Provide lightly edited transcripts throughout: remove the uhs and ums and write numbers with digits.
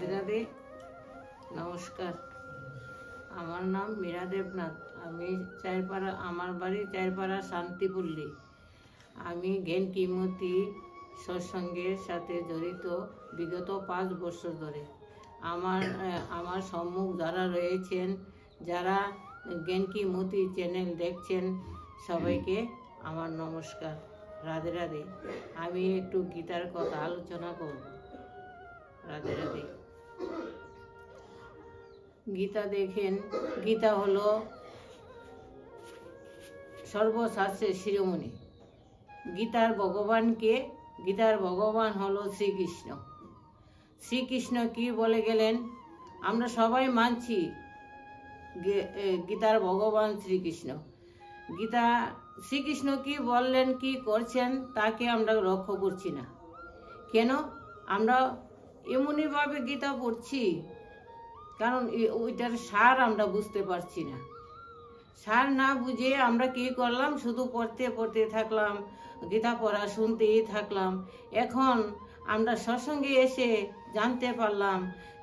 রাধে রাধে, নমস্কার। আমার নাম মীরা দেবনাথ। আমি চারপাড়া, আমার বাড়ি চারপাড়া শান্তিপল্লী। আমি জ্ঞান কিমতি সৎসঙ্গের সাথে জড়িত বিগত 5 বছর ধরে। আমার সম্মুখ যারা রয়েছেন, যারা জ্ঞান কিমতি চ্যানেল দেখছেন, সবাইকে আমার নমস্কার, রাধে রাধে। আমি একটু গীতার কথা আলোচনা করব। রাধে রাধে। গীতা দেখেন, গীতা হলো সর্বশাস্ত্রের শিরোমণি। গীতার ভগবান হলো শ্রীকৃষ্ণ। শ্রীকৃষ্ণ কি বলে গেলেন, আমরা সবাই মানছি গীতার ভগবান শ্রীকৃষ্ণ। শ্রীকৃষ্ণ কি বললেন, কি করছেন, তাকে আমরা লক্ষ্য করছি না। কেন? আমরা এমনইভাবে গীতা পড়ছি, কারণ ওইটার সার আমরা বুঝতে পারছি না। সার না বুঝে আমরা কি করলাম, শুধু পড়তে থাকলাম, গীতা পড়া শুনতেই থাকলাম। এখন আমরা সৎসঙ্গে এসে জানতে পারলাম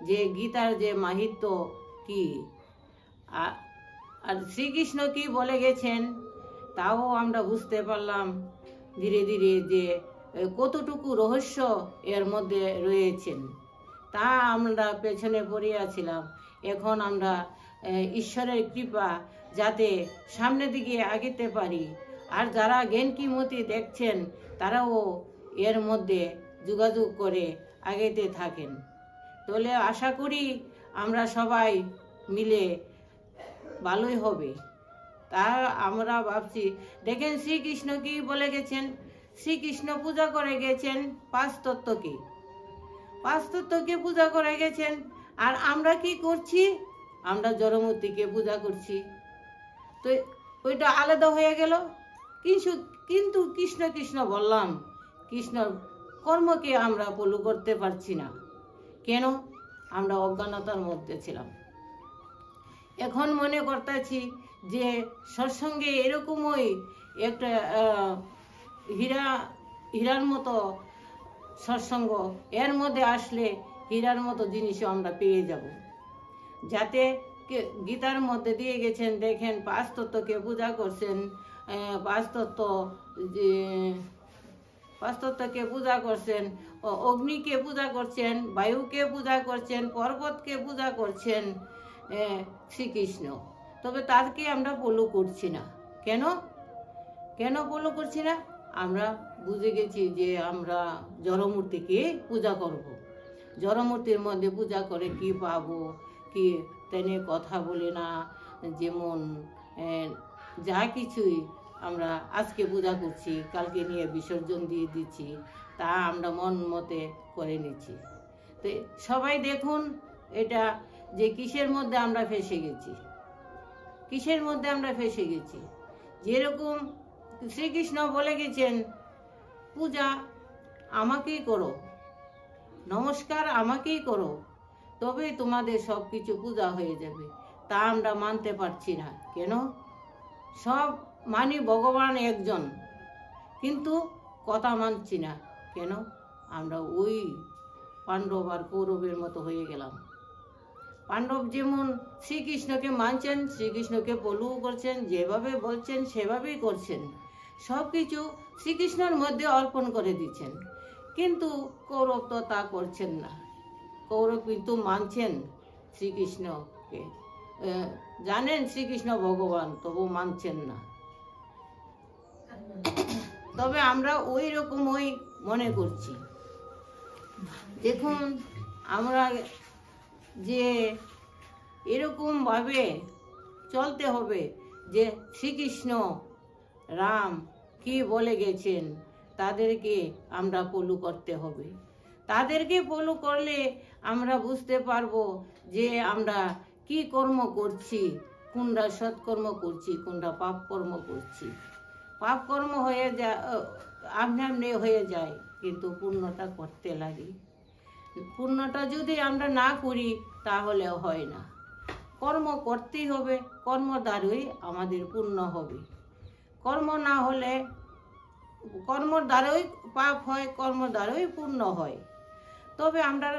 যে গীতার যে মাহাত্ম্য কি, আর শ্রীকৃষ্ণ কি বলে গেছেন তাও আমরা বুঝতে পারলাম ধীরে ধীরে, যে কতটুকু রহস্য এর মধ্যে রয়েছেন তা আমরা পেছনে পড়িয়াছিলাম। এখন আমরা ঈশ্বরের কৃপা যাতে সামনের দিকে আগাতে পারি। আর যারা জ্ঞান কিমতি দেখছেন তারাও এর মধ্যে যোগাযোগ করে আগাতে থাকেন। তাহলে আশা করি আমরা সবাই মিলে ভালোই হবে। তা আমরা ভাবছি, দেখেন শ্রীকৃষ্ণ কি বলে গেছেন। শ্রীকৃষ্ণ পূজা করে গেছেন 5 তত্ত্বকে পূজা করে গেছেন। আর আমরা কি করছি, আমরা জড়মূর্তিকে পূজা করছি। তো ওইটা আলাদা হয়ে গেল। কিন্তু কৃষ্ণ কৃষ্ণ বললাম, কৃষ্ণর কর্মকে আমরা ফলো করতে পারছি না। কেন? আমরা অজ্ঞানতার মধ্যে ছিলাম। এখন মনে করতেছি যে সৎসঙ্গে এরকমই একটা হীরার মতো সৎসঙ্গ, এর মধ্যে আসলে হীরার মতো জিনিসও আমরা পেয়ে যাব। যাতে গীতার মধ্যে দিয়ে গেছেন, দেখেন 5 তত্ত্বকে পূজা করছেন, 5 তত্ত্বকে পূজা করছেন, অগ্নিকে পূজা করছেন, বায়ুকে পূজা করছেন, পর্বতকে পূজা করছেন শ্রীকৃষ্ণ। তবে তাকে আমরা ফলো করছি না। কেন ফলো করছি না? আমরা বুঝে গেছি যে আমরা জড়মূর্তিকে পূজা করব। জড়মূর্তির মধ্যে পূজা করে কি পাবো, কি তেনে কথা বলে না, যেমন যা কিছুই আমরা আজকে পূজা করছি, কালকে নিয়ে বিসর্জন দিয়ে দিচ্ছি, তা আমরা মন মতে করে নিচ্ছি। তো সবাই দেখুন এটা, যে কিসের মধ্যে আমরা ফেসে গেছি। যেরকম শ্রীকৃষ্ণ বলে গেছেন, পূজা আমাকেই করো, নমস্কার আমাকেই করো, তবে তোমাদের সব কিছু পূজা হয়ে যাবে। তা আমরা মানতে পারছি না। কেন? সব মানি ভগবান একজন, কিন্তু কথা মানছি না। কেন? আমরা ওই পাণ্ডব আর কৌরবের মতো হয়ে গেলাম। পাণ্ডব যেমন শ্রীকৃষ্ণকে মানছেন, শ্রীকৃষ্ণকে ফলো করছেন, যেভাবে বলছেন সেভাবেই করছেন, সব কিছু শ্রীকৃষ্ণের মধ্যে অর্পণ করে দিচ্ছেন। কিন্তু কৌরব তো তা করছেন না। কৌরব কিন্তু মানছেন শ্রীকৃষ্ণকে, জানেন শ্রীকৃষ্ণ ভগবান, তবু মানছেন না। তবে আমরা ওই রকমই মনে করছি। দেখুন, আমরা যে এরকম ভাবে চলতে হবে যে শ্রীকৃষ্ণ রাম কি বলে গেছেন, তাদেরকে আমরা ফলো করতে হবে। তাদেরকে ফলো করলে আমরা বুঝতে পারবো যে আমরা কি কর্ম করছি, কোনটা সৎকর্ম করছি, কোনটা পাপ কর্ম করছি। পাপ কর্ম হয়ে যায়, আপনি হয়ে যায়, কিন্তু পুণ্যটা করতে লাগে। পুণ্যটা যদি আমরা না করি তাহলে হয় না। কর্ম করতেই হবে, কর্ম দ্বারাই আমাদের পুণ্য হবে। কর্ম না হলে, কর্ম দ্বারাই পাপ হয়, কর্ম দ্বারাই পুণ্য হয়। তবে আমরা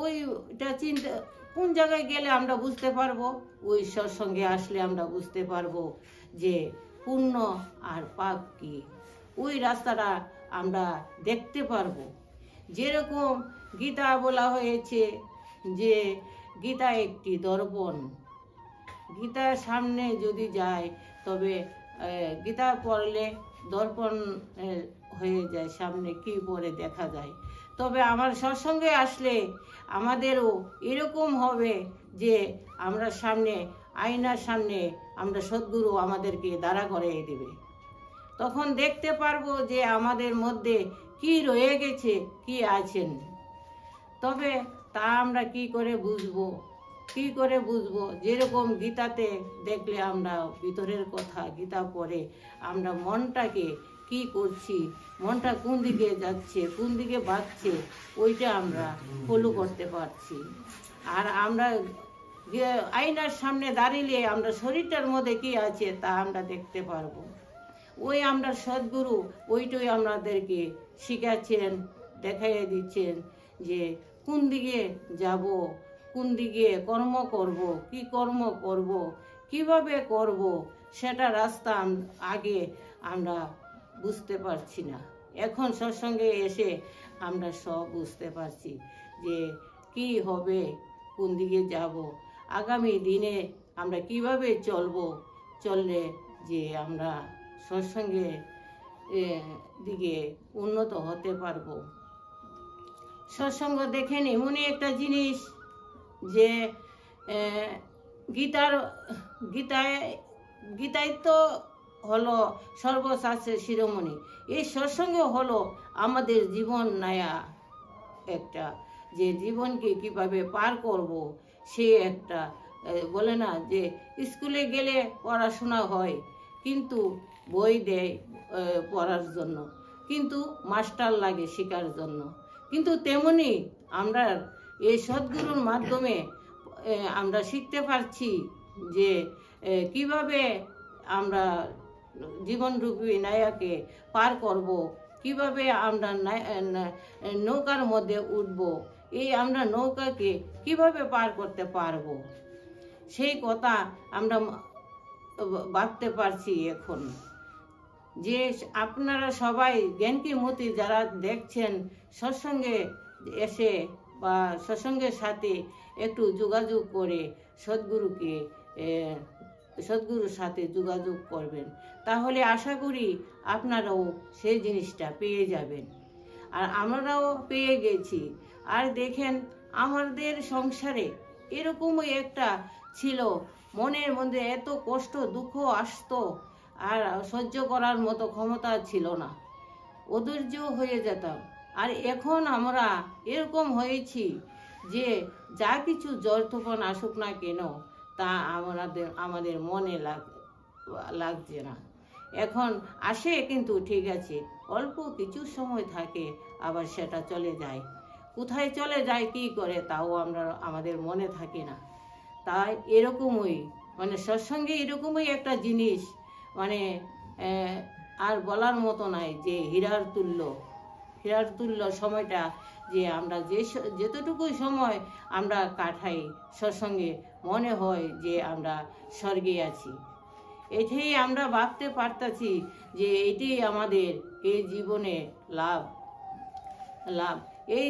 ওইটা চিন্তা কোন জায়গায় গেলে আমরা বুঝতে পারবো, ওই সৎসঙ্গে আসলে আমরা বুঝতে পারবো যে পুণ্য আর পাপ কি, ওই রাস্তাটা আমরা দেখতে পারবো। যেরকম গীতা বলা হয়েছে যে গীতা একটি দর্পণ, গীতার সামনে যদি যায় তবে গীতা পড়লে দর্পণ হয়ে যায়, সামনে কি পরে দেখা যায়। তবে আমার সৎসঙ্গে আসলে আমাদেরও এরকম হবে যে আমরা সামনে আয়নার সামনে আমরা সদ্গুরু আমাদেরকে দাঁড়া করিয়ে দেবে, তখন দেখতে পারবো যে আমাদের মধ্যে কি রয়ে গেছে, কি আছেন। তবে তা আমরা কি করে বুঝবো, কি করে বুঝবো? যেরকম গীতাতে দেখলে আমরা ভিতরের কথা, গীতা পড়ে আমরা মনটাকে কি করছি, মনটা কোন দিকে যাচ্ছে, কোন দিকে বাড়ছে, ওইটা আমরা ফলো করতে পারছি। আর আমরা আয়নার সামনে দাঁড়িয়ে আমরা শরীরটার মধ্যে কি আছে তা আমরা দেখতে পারবো। ওই আমরা সদ্গুরু ওইটাই আমাদেরকে শিখাচ্ছেন, দেখাইয়ে দিচ্ছেন যে কোন দিকে যাব, কোন দিকে কর্ম করব, কি কর্ম করব, কিভাবে করব, সেটা রাস্তা আগে আমরা বুঝতে পারছি না। এখন সৎসঙ্গে এসে আমরা সব বুঝতে পারছি যে কি হবে, কোন দিকে যাব, আগামী দিনে আমরা কিভাবে চললে যে আমরা সৎসঙ্গের দিকে উন্নত হতে পারবো। সৎসঙ্গ দেখেন এমনই একটা জিনিস যে গীতায় তো হলো সর্বশাস্ত্রের শিরোমণি। এই সৎসঙ্গ হলো আমাদের জীবন নয়া একটা, যে জীবনকে কিভাবে পার করব, সে একটা বলে না যে স্কুলে গেলে পড়াশোনা হয়, কিন্তু বই দেয় পড়ার জন্য, কিন্তু মাস্টার লাগে শেখার জন্য। কিন্তু তেমনি আমরা এই সদ্গুরুর মাধ্যমে আমরা শিখতে পারছি যে কিভাবে আমরা জীবনরূপী নায়াকে পার করব, কিভাবে আমরা নৌকার মধ্যে উঠব, এই আমরা নৌকাকে কিভাবে পার করতে পারবো, সেই কথা আমরা ভাবতে পারছি এখন। যে আপনারা সবাই জ্ঞানকি মতি যারা দেখছেন, সৎসঙ্গে এসে বা সৎসঙ্গের সাথে একটু যোগাযোগ করে সদ্গুরুর সাথে যোগাযোগ করবেন, তাহলে আশা করি আপনারাও সেই জিনিসটা পেয়ে যাবেন। আর আমরাও পেয়ে গেছি। আর দেখেন আমাদের সংসারে এরকমই একটা ছিল, মনের মধ্যে এত কষ্ট দুঃখ আসতো, আর সহ্য করার মতো ক্ষমতা ছিল না, অধৈর্য হয়ে যেতাম। আর এখন আমরা এরকম হয়েছি যে যা কিছু জ্বর তুফান আসুক না কেন, তা আমাদের মনে লাগছে না। এখন আসে কিন্তু ঠিক আছে, অল্প কিছু সময় থাকে, আবার সেটা চলে যায়। কোথায় চলে যায় কি করে তাও আমাদের মনে থাকে না। তাই এরকমই মানে সৎসঙ্গে এরকমই একটা জিনিস, মানে আর বলার মতো নাই, যে হীরার তুল্য সময়টা, যে আমরা যেতটুকু সময় আমরা কাটাই সৎসঙ্গে, মনে হয় যে আমরা স্বর্গে আছি। এটাই আমরা ভাবতে পারতাছি যে এটাই আমাদের এই জীবনে লাভ। এই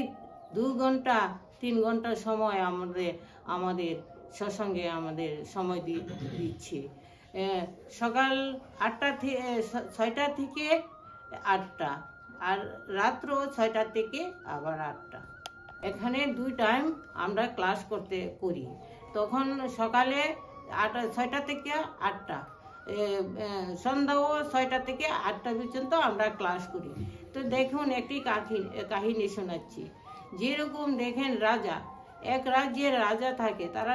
2 ঘন্টা 3 ঘন্টা সময় আমাদের সৎসঙ্গে আমাদের সময় দিচ্ছে। সকাল 6টা থেকে 8টা, আর রাত্র 6টা থেকে আবার 8টা। এখানে 2 টাইম আমরা ক্লাস করি। তখন সকালে 6টা থেকে 8টা, সন্ধ্যাও 6টা থেকে 8টা পর্যন্ত আমরা ক্লাস করি। তো দেখুন একটি কাহিনী শোনাচ্ছি। যেরকম দেখেন এক রাজ্যের রাজা থাকে, তারা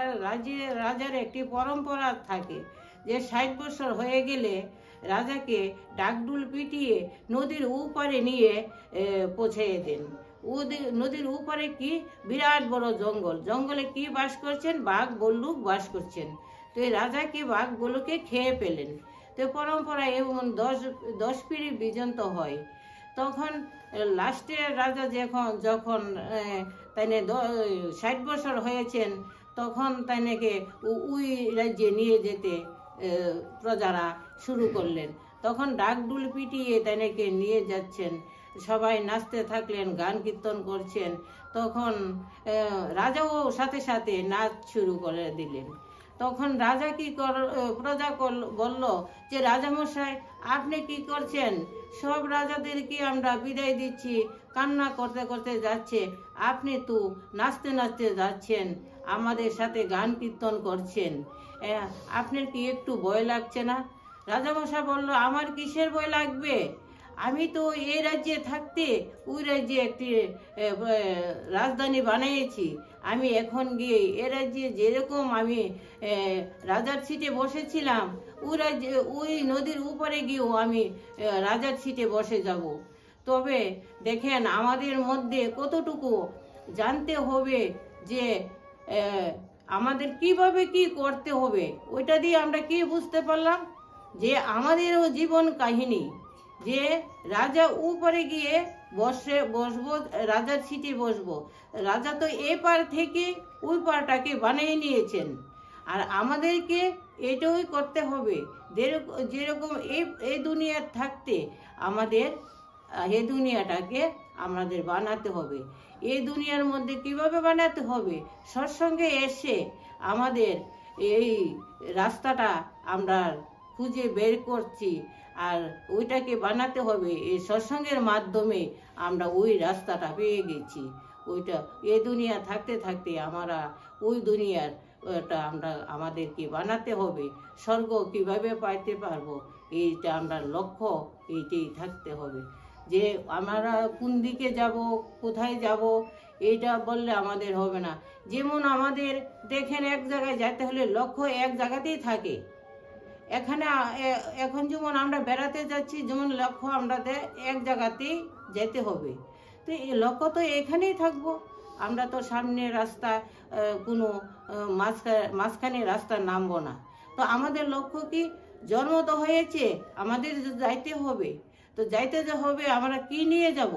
রাজার একটি পরম্পরা থাকে যে 60 বছর হয়ে গেলে রাজাকে ডাকডুল পিটিয়ে নদীর ওপারে নিয়ে পৌঁছিয়ে দেন। নদীর ওপারে কি বিরাট বড় জঙ্গলে কি বাস করছেন, বাঘ বল্লুক বাস করছেন। তো এই রাজা কি বাঘগুলোকে খেয়ে পেলেন। তো পরম্পরা এবং 10 পিঁড়ি পর্যন্ত হয়। তখন লাস্টে রাজা যখন তাই 60 বছর হয়েছেন, তখন তাইনাকে ওই রাজ্যে নিয়ে যেতে প্রজারা শুরু করলেন। তখন ডাকডুল পিটিয়ে তাইনাকে নিয়ে যাচ্ছেন, সবাই নাচতে থাকলেন, গান কীর্তন করছেন। তখন রাজাও সাথে সাথে নাচ শুরু করে দিলেন। তখন রাজা প্রজা বলল যে, রাজামশাই আপনি কি করছেন? সব রাজাদেরকে আমরা বিদায় দিচ্ছি, কান্না করতে করতে যাচ্ছে, আপনি তো নাচতে নাচতে যাচ্ছেন, আমাদের সাথে গান কীর্তন করছেন, আপনার কি একটু ভয় লাগছে না? রাজামশাই বলল, আমার কিসের ভয় লাগবে? আমি তো এই রাজ্যে থাকতে ওই রাজ্যে একটি রাজধানী বানিয়েছি। আমি এখন গিয়ে এ রাজ্যে যেরকম আমি রাজার সিটে বসেছিলাম, ওই রাজ্যে ওই নদীর উপরে গিয়েও আমি রাজার সিটে বসে যাব। তবে দেখেন আমাদের মধ্যে কতটুকু জানতে হবে যে আমাদের কিভাবে কি করতে হবে। ওইটা দিয়ে আমরা কি বুঝতে পারলাম যে আমাদেরও জীবন কাহিনী, যে রাজা উপরে গিয়ে বসবো, রাজার সিটে বসবো। রাজা তো এ পার থেকে ওই পারটাকে বানিয়ে নিয়েছেন, আর আমাদেরকে এটাই করতে হবে। যেরকম এই দুনিয়ার থাকতে আমাদের এই দুনিয়াটাকে আমাদের বানাতে হবে। এই দুনিয়ার মধ্যে কিভাবে বানাতে হবে? সৎসঙ্গে এসে আমাদের এই রাস্তাটা আমরা খুঁজে বের করছি, আর ওইটাকে বানাতে হবে। এই সৎসঙ্গের মাধ্যমে আমরা ওই রাস্তাটা পেয়ে গেছি। ওইটা এই দুনিয়া থাকতে থাকতে আমরা ওই দুনিয়ার ওটা আমাদেরকে বানাতে হবে। স্বর্গ কিভাবে পাইতে পারবো, এইটা আমরা লক্ষ্য, এইটাই থাকতে হবে। যে আমরা কোন দিকে যাব, কোথায় যাব, এইটা বললে আমাদের হবে না। যেমন আমাদের দেখেন এক জায়গায় যেতে হলে লক্ষ্য এক জায়গাতেই থাকে। এখন যেমন আমরা বেড়াতে যাচ্ছি, যেমন লক্ষ্য আমাদের এক জায়গাতেই যেতে হবে। তো এই লক্ষ্য তো এখানেই থাকবো। আমরা তো সামনে রাস্তা কোনো মাঝখানে রাস্তা নামবো না। তো আমাদের লক্ষ্য কি? জন্ম তো হয়েছে, আমাদের যাইতে হবে। তো যাইতে যে হবে, আমরা কি নিয়ে যাব?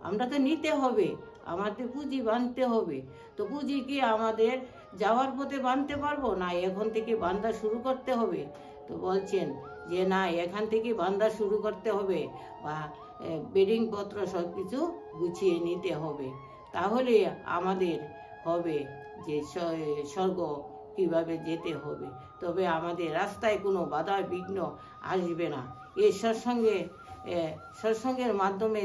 আমরা তো নিতে হবে, আমাদের পুঁজি বাঁধতে হবে। তো পুঁজি কি আমাদের যাওয়ার পথে বাঁধতে পারবো না? এখন থেকে বাঁধা শুরু করতে হবে। তো বলছেন যে না, এখান থেকে বাঁধা শুরু করতে হবে, বা বেডিং পত্র সব কিছু গুছিয়ে নিতে হবে। তাহলে আমাদের হবে যে স্বর্গ কিভাবে যেতে হবে। তবে আমাদের রাস্তায় কোনো বাধা বিঘ্ন আসবে না। এই সৎসঙ্গের মাধ্যমে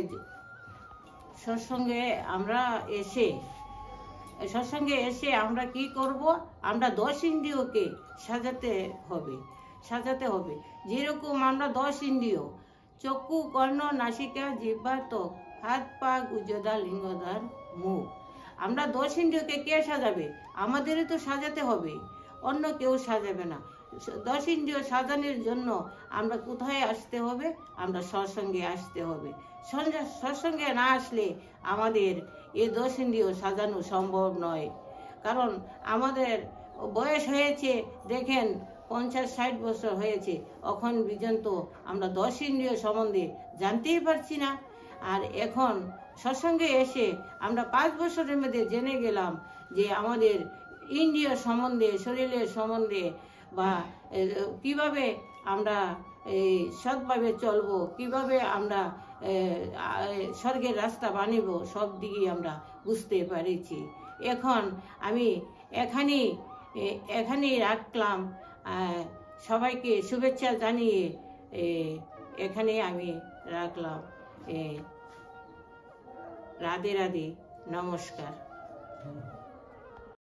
সৎসঙ্গে এসে আমরা কি করব? আমরা 10 ইন্দ্রিয়কে সাজাতে হবে। যেরকম আমরা 10 ইন্দ্রিয়, চক্ষু, কর্ণ, নাসিকা, জিহ্বা, ত্বক, হাত, পা, গুজদা, লিঙ্গদ্বার, মুখ, আমরা 10 ইন্দ্রিয়কে কে সাজাবে? আমাদেরই তো সাজাতে হবে, অন্য কেউ সাজাবে না। 10 ইন্দ্রিয় সাজানোর জন্য আমরা কোথায় আসতে হবে? আমরা সৎসঙ্গে আসতে হবে। সৎসঙ্গে না আসলে আমাদের এই 10 ইন্দ্রিয় সাজানো সম্ভব নয়। কারণ আমাদের বয়স হয়েছে, দেখেন 50-60 বছর হয়েছে, এখন পর্যন্ত আমরা 10 ইন্দ্রিয় সম্বন্ধে জানতেই পারছি না। আর এখন সৎসঙ্গে এসে আমরা 5 বছরের মধ্যে জেনে গেলাম যে আমাদের ইন্দ্রিয় সম্বন্ধে, শরীরের সম্বন্ধে, বা কিভাবে আমরা সৎভাবে চলবো, কিভাবে আমরা স্বর্গের রাস্তা বানিব, সব দিকেই আমরা বুঝতে পেরেছি। এখন আমি এখানেই রাখলাম। সবাইকে শুভেচ্ছা জানিয়ে এখানে আমি রাখলাম। রাধে রাধে, নমস্কার।